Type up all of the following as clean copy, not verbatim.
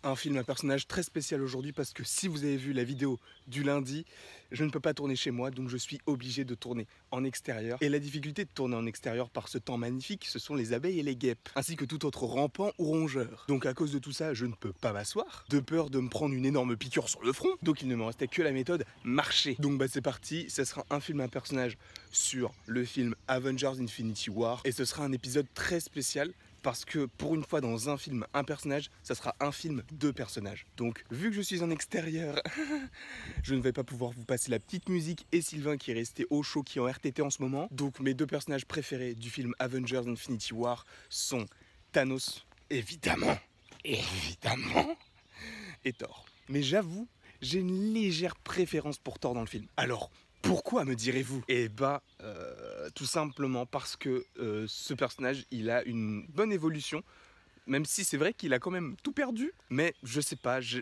un film, un personnage très spécial aujourd'hui parce que si vous avez vu la vidéo du lundi, je ne peux pas tourner chez moi, donc je suis obligé de tourner en extérieur. Et la difficulté de tourner en extérieur par ce temps magnifique, ce sont les abeilles et les guêpes, ainsi que tout autre rampant ou rongeur. Donc à cause de tout ça, je ne peux pas m'asseoir, de peur de me prendre une énorme piqûre sur le front. Donc il ne me restait que la méthode marcher. Donc bah c'est parti, ça sera un film, un personnage sur le film Avengers Infinity War. Et ce sera un épisode très spécial parce que pour une fois dans un film, un personnage, ça sera un film, deux personnages. Donc vu que je suis en extérieur, je ne vais pas pouvoir vous passer la petite musique et Sylvain qui est resté au chaud, qui est en RTT en ce moment. Donc mes deux personnages préférés du film Avengers Infinity War sont Thanos, évidemment, et Thor. Mais j'avoue, j'ai une légère préférence pour Thor dans le film. Alors, pourquoi me direz-vous? Eh bah, tout simplement parce que ce personnage, il a une bonne évolution. Même si c'est vrai qu'il a quand même tout perdu. Mais je sais pas, j'ai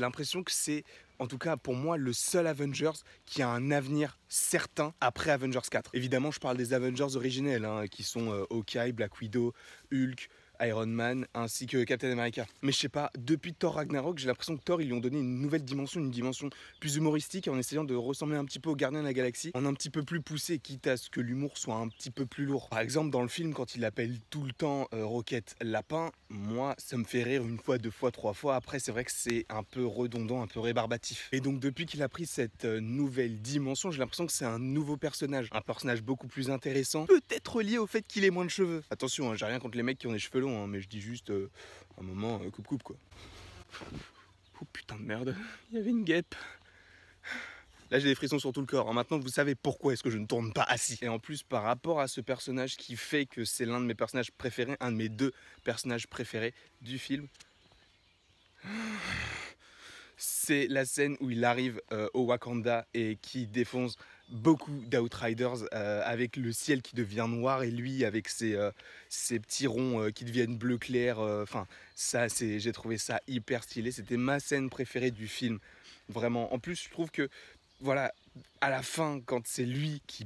l'impression que c'est, en tout cas pour moi, le seul Avengers qui a un avenir certain après Avengers 4. Évidemment, je parle des Avengers originels, hein, qui sont Hawkeye, Black Widow, Hulk, Iron Man, ainsi que Captain America. Mais je sais pas, depuis Thor Ragnarok, j'ai l'impression que Thor, ils lui ont donné une nouvelle dimension, une dimension plus humoristique, en essayant de ressembler un petit peu aux Gardiens de la Galaxie, en un petit peu plus poussé, quitte à ce que l'humour soit un petit peu plus lourd. Par exemple, dans le film, quand il appelle tout le temps Rocket lapin, moi, ça me fait rire une fois, deux fois, trois fois. Après, c'est vrai que c'est un peu redondant, un peu rébarbatif. Et donc, depuis qu'il a pris cette nouvelle dimension, j'ai l'impression que c'est un nouveau personnage. Un personnage beaucoup plus intéressant, peut-être lié au fait qu'il ait moins de cheveux. Attention, hein, j'ai rien contre les mecs qui ont des cheveux longs, hein, mais je dis juste un moment coupe-coupe quoi. Oh putain de merde, il y avait une guêpe. Là j'ai des frissons sur tout le corps, hein. Maintenant vous savez pourquoi est-ce que je ne tourne pas assis. Et en plus par rapport à ce personnage qui fait que c'est l'un de mes personnages préférés, un de mes deux personnages préférés du film, c'est la scène où il arrive au Wakanda et qui défonce beaucoup d'Outriders avec le ciel qui devient noir et lui avec ses petits ronds qui deviennent bleu clair. Enfin, j'ai trouvé ça hyper stylé. C'était ma scène préférée du film. Vraiment. En plus, je trouve que, voilà, à la fin, quand c'est lui qui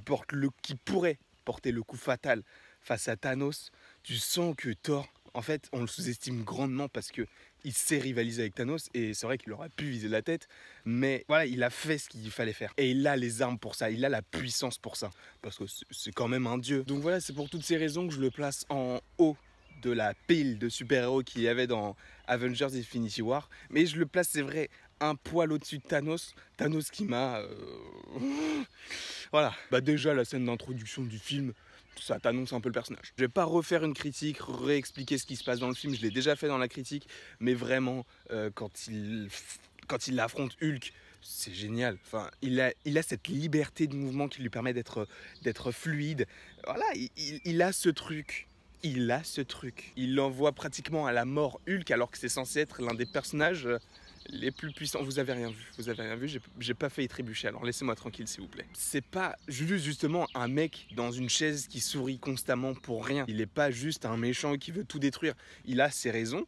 pourrait porter le coup fatal face à Thanos, tu sens que Thor, en fait, on le sous-estime grandement parce que il sait rivaliser avec Thanos et c'est vrai qu'il aurait pu viser la tête, mais voilà, il a fait ce qu'il fallait faire. Et il a les armes pour ça, il a la puissance pour ça, parce que c'est quand même un dieu. Donc voilà, c'est pour toutes ces raisons que je le place en haut de la pile de super-héros qu'il y avait dans Avengers Infinity War. Mais je le place, c'est vrai, un poil au-dessus de Thanos. Thanos qui m'a... Voilà. Bah déjà, la scène d'introduction du film, ça t'annonce un peu le personnage. Je vais pas refaire une critique, réexpliquer ce qui se passe dans le film, je l'ai déjà fait dans la critique, mais vraiment, quand il affronte Hulk, c'est génial. Enfin, il a cette liberté de mouvement qui lui permet d'être fluide. Voilà, il a ce truc. Il a ce truc. Il envoie pratiquement à la mort Hulk alors que c'est censé être l'un des personnages les plus puissants. Vous avez rien vu, j'ai pas failli trébucher, alors laissez-moi tranquille s'il vous plaît. C'est pas juste justement un mec dans une chaise qui sourit constamment pour rien. Il est pas juste un méchant qui veut tout détruire. Il a ses raisons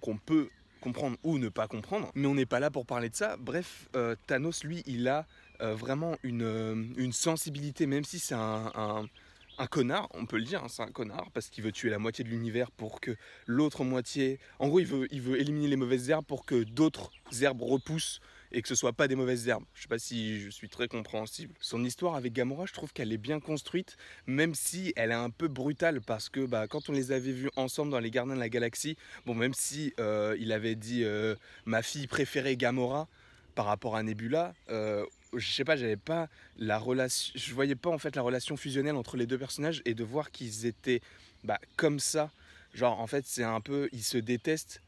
qu'on peut comprendre ou ne pas comprendre, mais on n'est pas là pour parler de ça. Bref, Thanos lui, il a vraiment une sensibilité, même si c'est un connard, on peut le dire, hein, c'est un connard, parce qu'il veut tuer la moitié de l'univers pour que l'autre moitié... En gros, il veut éliminer les mauvaises herbes pour que d'autres herbes repoussent et que ce soit pas des mauvaises herbes. Je sais pas si je suis très compréhensible. Son histoire avec Gamora, je trouve qu'elle est bien construite, même si elle est un peu brutale, parce que bah, quand on les avait vus ensemble dans les Gardiens de la Galaxie, bon, même si il avait dit ma fille préférée Gamora par rapport à Nebula, je sais pas, j'avais pas la relation, je voyais pas en fait la relation fusionnelle entre les deux personnages, et de voir qu'ils étaient comme ça, genre en fait c'est un peu, ils se détestent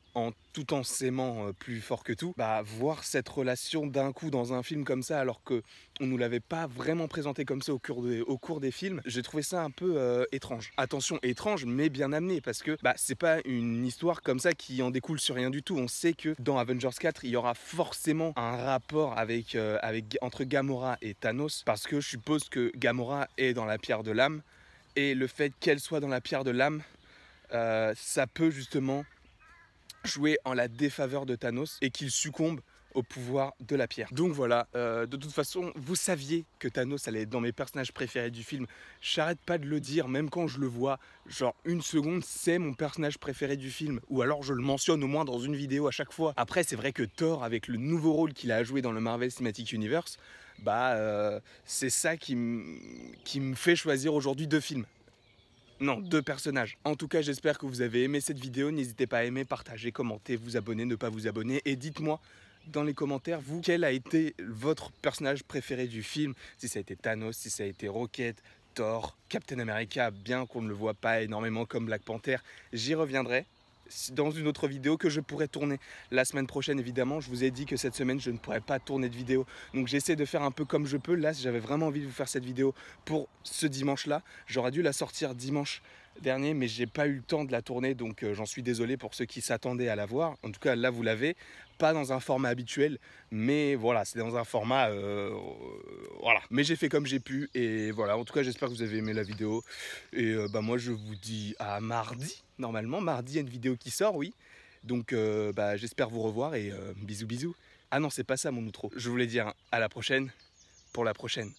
tout en s'aimant plus fort que tout, voir cette relation d'un coup dans un film comme ça alors que on nous l'avait pas vraiment présenté comme ça au cours des films, j'ai trouvé ça un peu étrange. Attention, étrange mais bien amené, parce que c'est pas une histoire comme ça qui en découle sur rien du tout. On sait que dans Avengers 4 il y aura forcément un rapport entre Gamora et Thanos, parce que je suppose que Gamora est dans la pierre de l'âme, et le fait qu'elle soit dans la pierre de l'âme, ça peut justement jouer en la défaveur de Thanos et qu'il succombe au pouvoir de la pierre. Donc voilà, de toute façon, vous saviez que Thanos allait être dans mes personnages préférés du film. J'arrête pas de le dire, même quand je le vois, genre une seconde, c'est mon personnage préféré du film. Ou alors je le mentionne au moins dans une vidéo à chaque fois. Après, c'est vrai que Thor, avec le nouveau rôle qu'il a joué dans le Marvel Cinematic Universe, c'est ça qui me fait choisir aujourd'hui 2 films. Non, 2 personnages. En tout cas, j'espère que vous avez aimé cette vidéo. N'hésitez pas à aimer, partager, commenter, vous abonner, ne pas vous abonner. Et dites-moi dans les commentaires, vous, quel a été votre personnage préféré du film? Si ça a été Thanos, si ça a été Rocket, Thor, Captain America, bien qu'on ne le voit pas énormément comme Black Panther. J'y reviendrai dans une autre vidéo que je pourrais tourner la semaine prochaine. Évidemment, je vous ai dit que cette semaine je ne pourrais pas tourner de vidéo, donc j'essaie de faire un peu comme je peux. Là, j'avais vraiment envie de vous faire cette vidéo pour ce dimanche là. J'aurais dû la sortir dimanche dernier, mais j'ai pas eu le temps de la tourner, donc j'en suis désolé pour ceux qui s'attendaient à la voir. En tout cas, là vous l'avez, pas dans un format habituel, mais voilà, c'est dans un format voilà. Mais j'ai fait comme j'ai pu, et voilà. En tout cas, j'espère que vous avez aimé la vidéo, et moi je vous dis à mardi. Normalement, mardi, il y a une vidéo qui sort, oui. Donc, j'espère vous revoir, et bisous bisous. Ah non, c'est pas ça mon outro. Je voulais dire à la prochaine pour la prochaine.